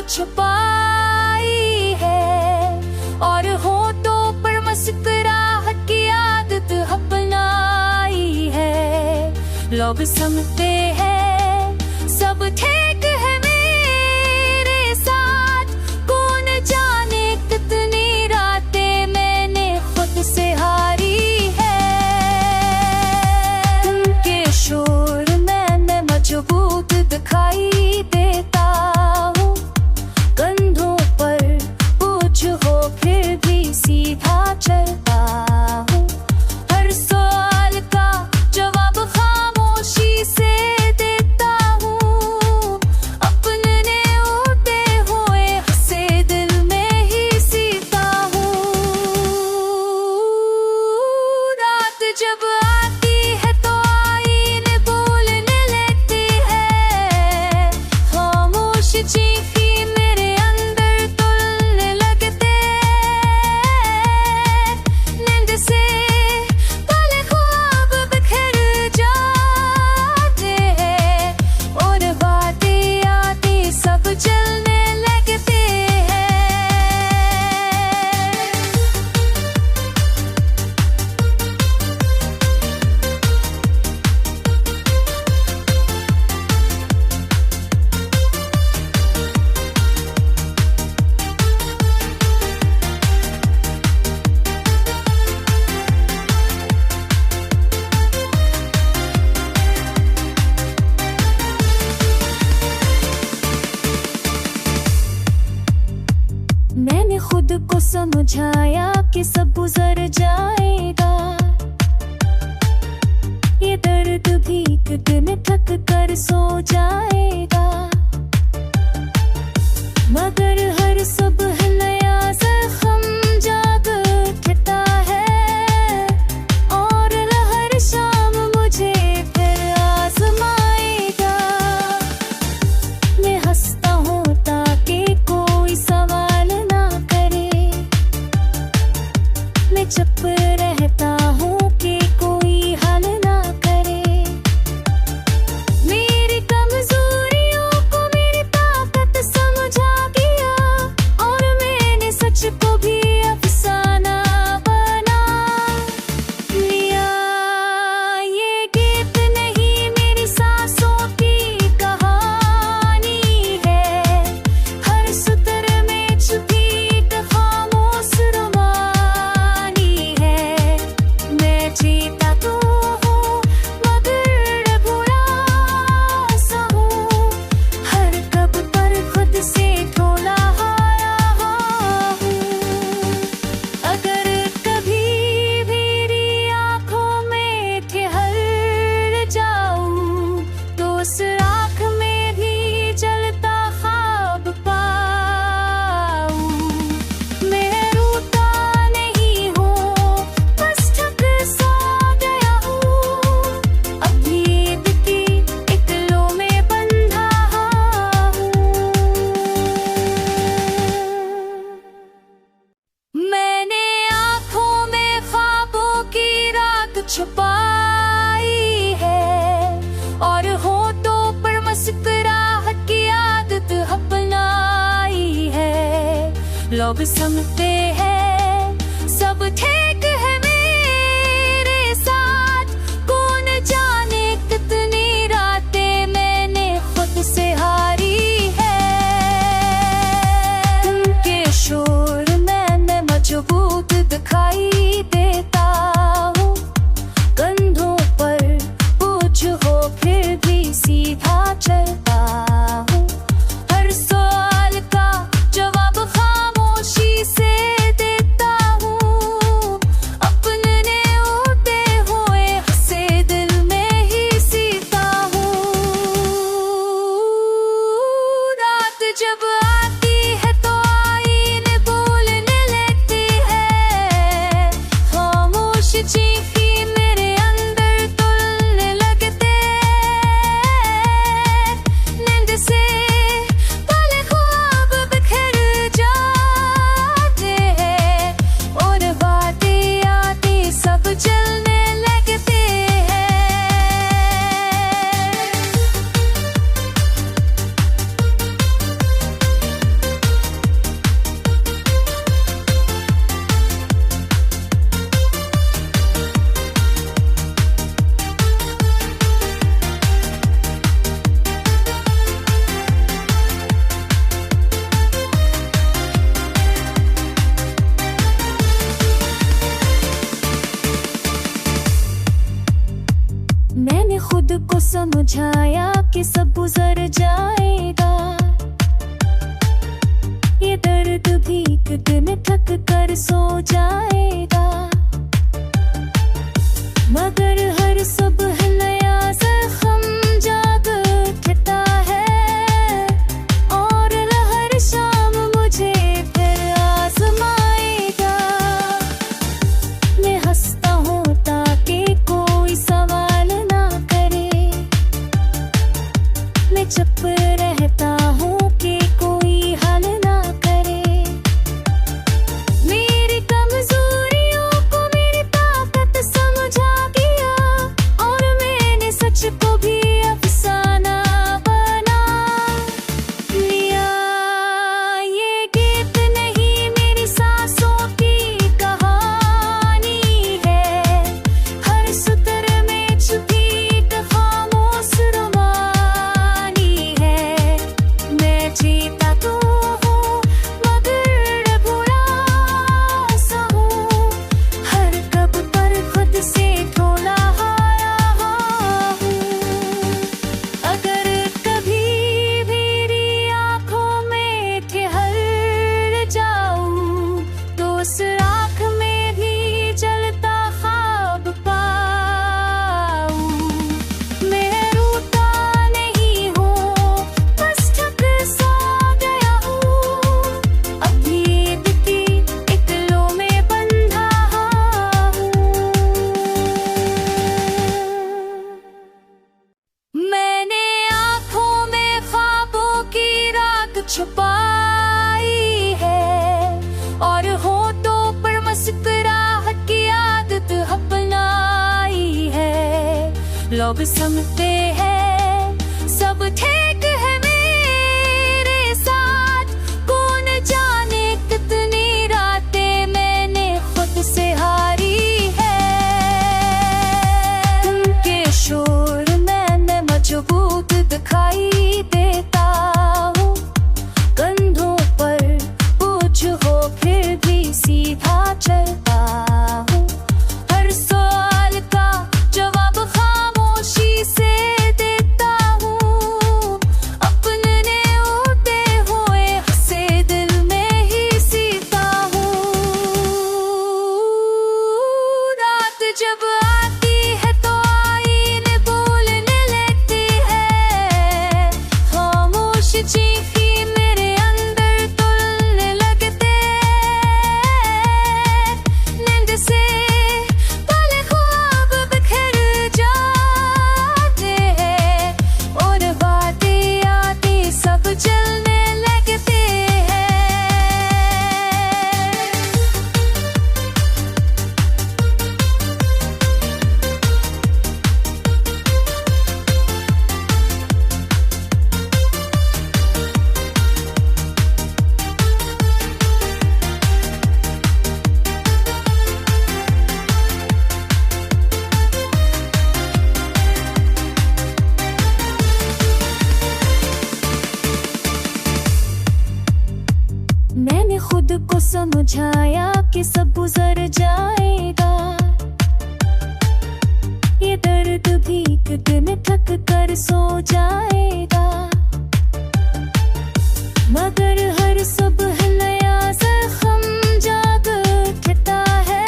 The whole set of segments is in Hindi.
छुपाई है और होठों पर मुस्कुराहट की आदत अपनाई है। लोग समझते हैं सब ठीक है मेरे साथ, कौन जाने कितनी रातें मैंने खुद से हारी है। उनके शोर में मजबूत दिखाई देता हूँ, कंधों पर बोझ हो फिर भी सीधा चलता हूँ। हर सवाल का जवाब खामोशी से देता हूँ, अपने उड़ते हुए हंसे दिल में ही सीता हूँ। रात जब आती है तो आईने बोलने लगती है, खामोश चीखें मेरे अंदर तुलने लगते हैं। नींद से पहले ख्वाब बिखर जाते हैं और बातें आती सब चलने लगते हैं। मैंने खुद को समझाया कि सब गुजर जाएगा, ये दर्द भी एक दिन थक कर सो जाएगा। मगर हर सुबह नया जख्म जाग उठता है और हर शाम मुझे फिर आजमाएगा। मैं हंसता हूँ ताकि कोई सवाल ना करे, मैं चुप रहता हूँ कि कोई हल ना करे। मेरी कमजोरियों को मेरी ताकत समझा गया और मैंने सच को भी अफसाना बना लिया। ये गीत नहीं मेरी सांसों की कहानी है, हर सुतर में छुपी एक खामोश रुबानी है। मैं जीता तो हूँ मगर बुरा सा हूँ, हर कब पर खुद से थोड़ा हारा हूँ। अगर कभी मेरी आँखों में ठहर जाऊँ तो उस आँख में भी जलता ख्वाब पाऊँ। मैं रोता नहीं हूँ, बस थक सा गया हूँ, अपनी ईद की एक लो में बंधा हूँ। मैंने आँखों में ख्वाबों की रात छुपाई है और होठों पर मुस्कुराहट की आदत अपनाई है। लोग समझते हैं सब ठीक है मेरे साथ, कौन जाने कितनी रातें मैंने खुद से हारी है। उनके शोर में मजबूत दिखाई देता हूँ, कंधों पर बोझ हो फिर भी सीधा चलता हूँ। हर सवाल का जवाब खामोशी से देता हूँ, समझाया कि सब गुजर जाएगा। ये दर्द भी एक दिन थक कर सो जाएगा, मगर हर सब नया जख्म जाग उठता है और हर शाम मुझे फिर आजमाएगा। मैं हंसता हूँ ताकि कोई सवाल ना करे, मैं चुप रहता हूँ कि कोई हल ना करे। मेरी कमजोरियों को मेरी ताकत समझा गया और मैंने सच को भी अफसाना बना लिया। ये गीत नहीं मेरी सांसों की कहानी है, हर सुतर में छुपी एक खामोश रुबानी है। मैं जीता तो हूँ मगर बुरा सा हूँ, हर कब पर खुद से थोड़ा हारा हूँ। अगर कभी मेरी आँखों में ठहर जाऊँ तो उस आँख में भी जलता ख्वाब पाऊँ। मैं रोता नहीं हूँ, बस थक सा गया हूँ, अभी ईद की एक लो में बंधा हूँ। मैंने आँखों में ख्वाबों की राख छुपाई है और होठों पर मुस्कुराहट की आदत अपनाई है। लोग समझते हैं सब ठीक है मेरे साथ, कौन जाने कितनी रातें मैंने खुद से हारी है। उनके शोर में मजबूत दिखाई देता हूँ, कंधों पर बोझ हो फिर भी सीधा चलता हूँ। हर सवाल का जवाब खामोशी से देता हूँ, अपने होते हुए हंसे दिल में ही सीता हूँ। रात जब आती है तो आईने बोलने लगती है, खामोश चीखी मेरे अंदर तुलने लगते हैं। नींद से पहले ख्वाब बिखर जाते हैं और बातें आती सब जलने लगते हैं। मैंने खुद को समझाया कि सब गुजर जाएगा। ये दर्द भी एक दिन थक कर सो जाएगा, मगर हर सब नया जख्म जाग उठता है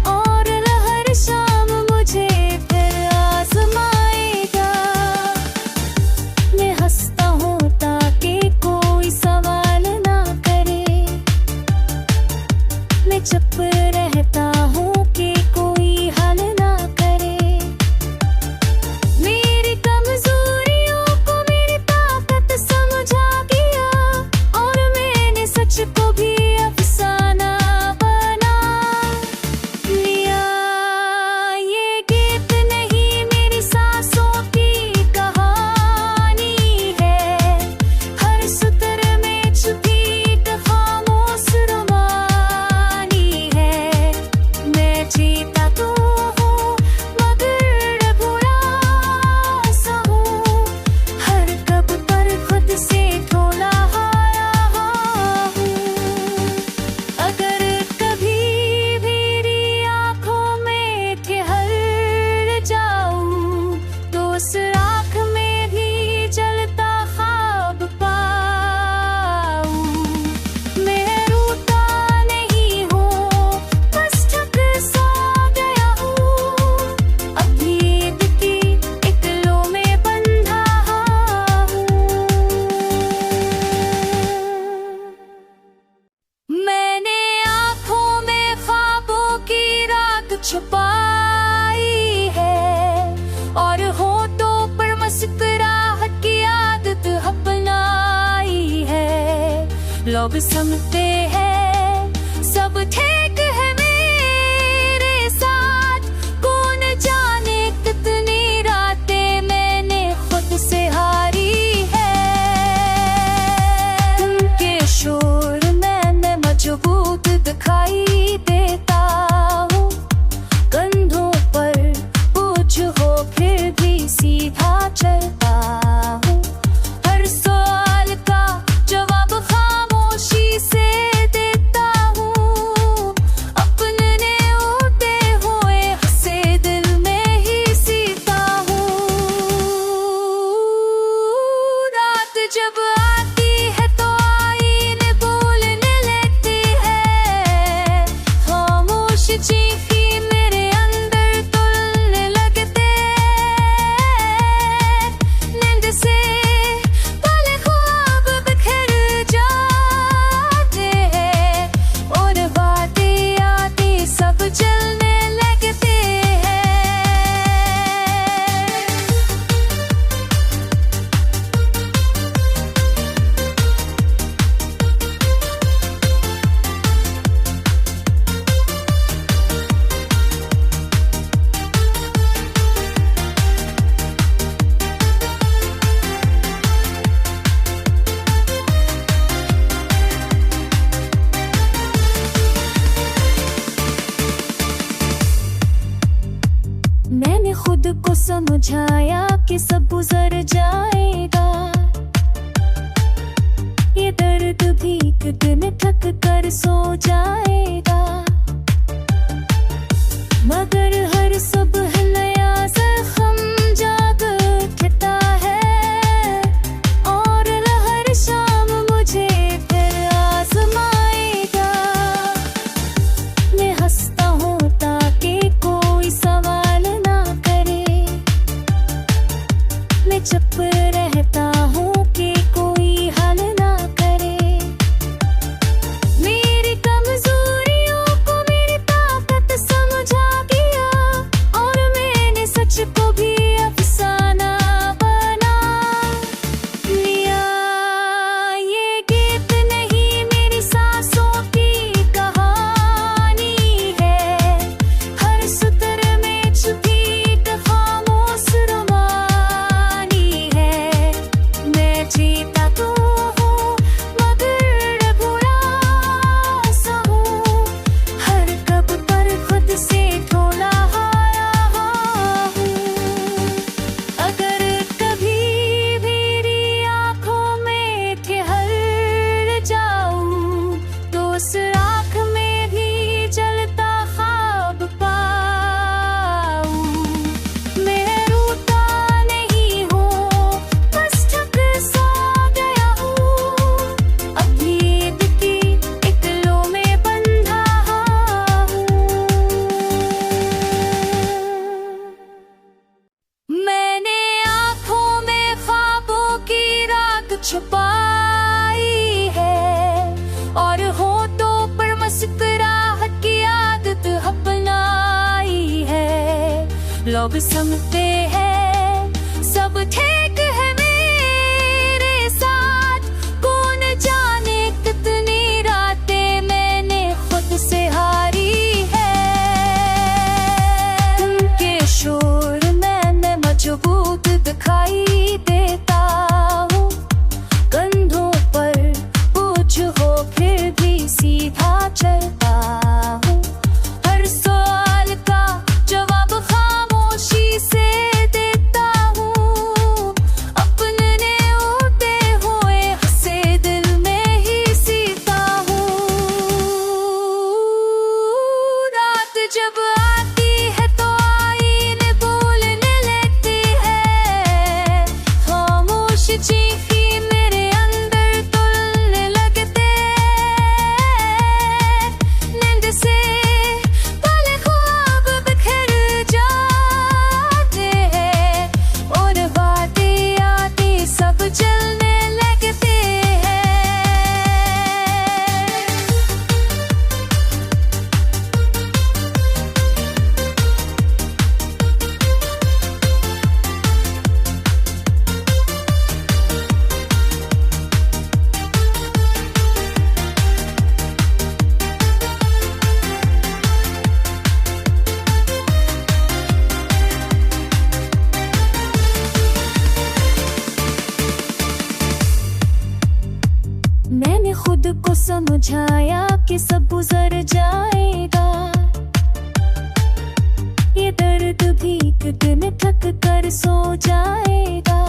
और हर शाम मुझे फिर आजमाएगा। मैं हंसता हूँ ताकि कोई सवाल ना करे, मैं चुप रहता हूँ कि कोई हल ना करे। मेरी कमजोरी लोग समझते हैं सब ठीक है मेरे साथ। कौन जाने कितनी रातें मैंने खुद से हारी है। उनके शोर में मजबूत दिखाई देता हूँ। कंधों पर बोझ हो फिर भी सीधा चलता हूँ। हर सवाल का जवाब खामोशी से देता हूँ। अपने होते हुए हंसे दिल में ही सीता हूँ। रात जब आती है तो आईने बोलने लगती है। खामोश चीखी मेरे अंदर तुलने लगते हैं। नींद से पहले ख्वाब बिखर जाते हैं और बातें आती सब चलने लगते हैं। मैंने खुद को समझाया कि सब गुजर जाएगा। ये दर्द भी एक दिन थक कर सो जाएगा। मगर हर सब नया जख्म जाग उठता है और हर शाम मुझे फिर आजमाएगा। मैं हंसता हूँ ताकि कोई सवाल ना करे। मैं चुप रहता हूँ कि कोई हल ना करे। मेरी कमजोरियों को मेरी ताकत समझा गया और मैंने सच को भी अफसाना बना लिया। ये गीत नहीं मेरी सांसों की कहानी है। हर सुतर में छुपी एक खामोश रुबानी है। मैं जीता तो हूँ मगर बुरा सा हूँ। हर कब पर खुद से थोड़ा हारा हूँ। अगर कभी मेरी आँखों में ठहर जाऊँ तो उस आँख में भी जलता ख्वाब पाऊँ। मैं रोता नहीं हूँ बस थक सा गया हूँ। अपनी ईद की एक लो में बंधा हूँ। मैंने आँखों में ख्वाबों की रात छुपाई है और होठों पर मुस्कुराहट की आदत अपनाई है। लोग समझते हैं सब ठीक है मेरे साथ। कौन जाने कितनी रातें मैंने खुद से हारी है। उनके शोर में मजबूत दिखाई देता हूँ। कंधों पर बोझ हो फिर भी सीधा चलता हूँ। हर सवाल का जवाब खामोशी से खुद को समझाया कि सब गुजर जाएगा। ये दर्द भी एक दिन थक कर सो जाएगा।